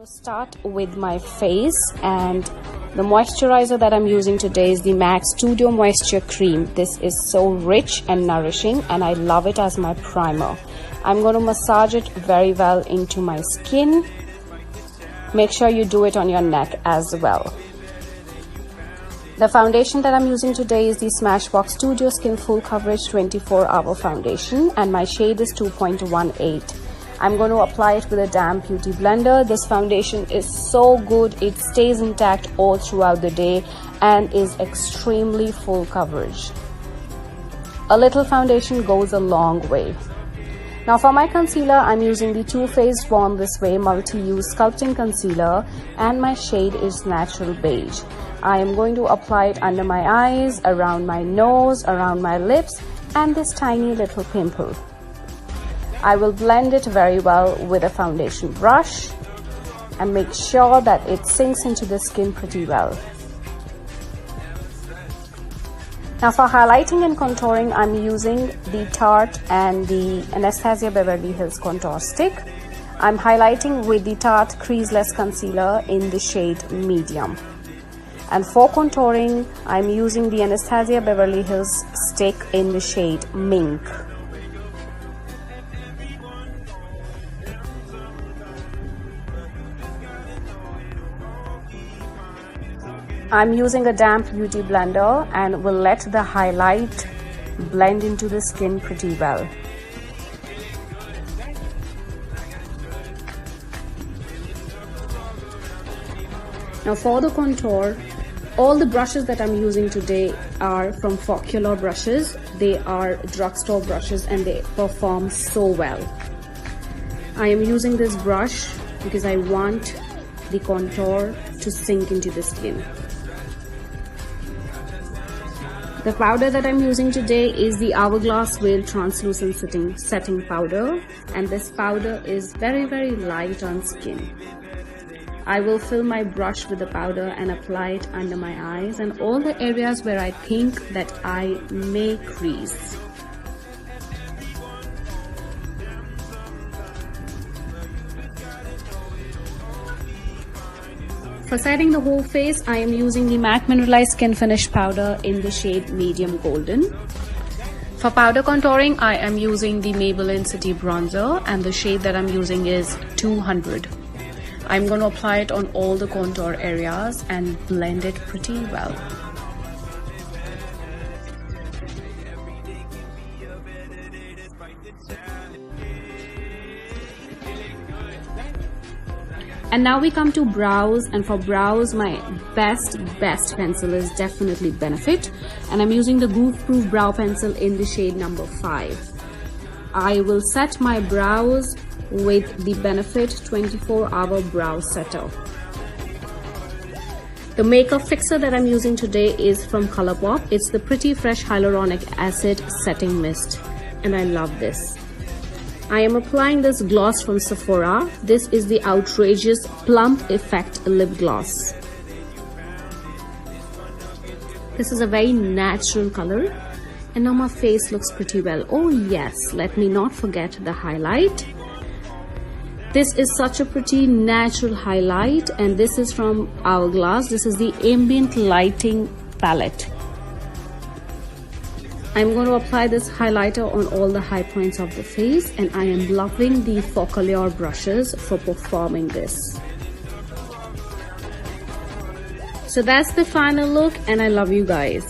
going to start with my face, and the moisturizer that I'm using today is the MAC Studio Moisture Cream. This is so rich and nourishing and I love it as my primer. I'm going to massage it very well into my skin. Make sure you do it on your neck as well. The foundation that I'm using today is the Smashbox Studio Skin Full Coverage 24-Hour Foundation, and my shade is 2.18. I'm going to apply it with a damp beauty blender. This foundation is so good. It stays intact all throughout the day and is extremely full coverage. A little foundation goes a long way. Now for my concealer, I'm using the Too Faced Born This Way Multi-Use Sculpting Concealer, and my shade is Natural Beige. I am going to apply it under my eyes, around my nose, around my lips, and this tiny little pimple. I will blend it very well with a foundation brush and make sure that it sinks into the skin pretty well. Now for highlighting and contouring, I'm using the Tarte and the Anastasia Beverly Hills Contour Stick. I'm highlighting with the Tarte Creaseless Concealer in the shade Medium. And for contouring, I'm using the Anastasia Beverly Hills Stick in the shade Mink. I'm using a damp beauty blender and will let the highlight blend into the skin pretty well. Now for the contour, all the brushes that I'm using today are from Focular brushes. They are drugstore brushes and they perform so well. I am using this brush because I want the contour to sink into the skin. The powder that I'm using today is the Hourglass Veil Translucent Setting Powder, and this powder is very light on skin. I will fill my brush with the powder and apply it under my eyes and all the areas where I think that I may crease. For setting the whole face, I am using the MAC Mineralized Skin Finish Powder in the shade Medium Golden. For powder contouring, I am using the Maybelline City Bronzer, and the shade that I'm using is 200. I'm going to apply it on all the contour areas and blend it pretty well. And now we come to brows, and for brows my best pencil is definitely Benefit, and I'm using the Goof Proof Brow Pencil in the shade number 5. I will set my brows with the Benefit 24-Hour Brow Setter. The makeup fixer that I'm using today is from Colourpop. It's the Pretty Fresh Hyaluronic Acid Setting Mist, and I love this. I am applying this gloss from Sephora. This is the Outrageous Plump Effect Lip Gloss. This is a very natural color, and now my face looks pretty well. Oh yes, let me not forget the highlight. This is such a pretty natural highlight, and this is from Hourglass. This is the Ambient Lighting Palette. I'm going to apply this highlighter on all the high points of the face, and I am loving the Focular brushes for performing this. So that's the final look, and I love you guys.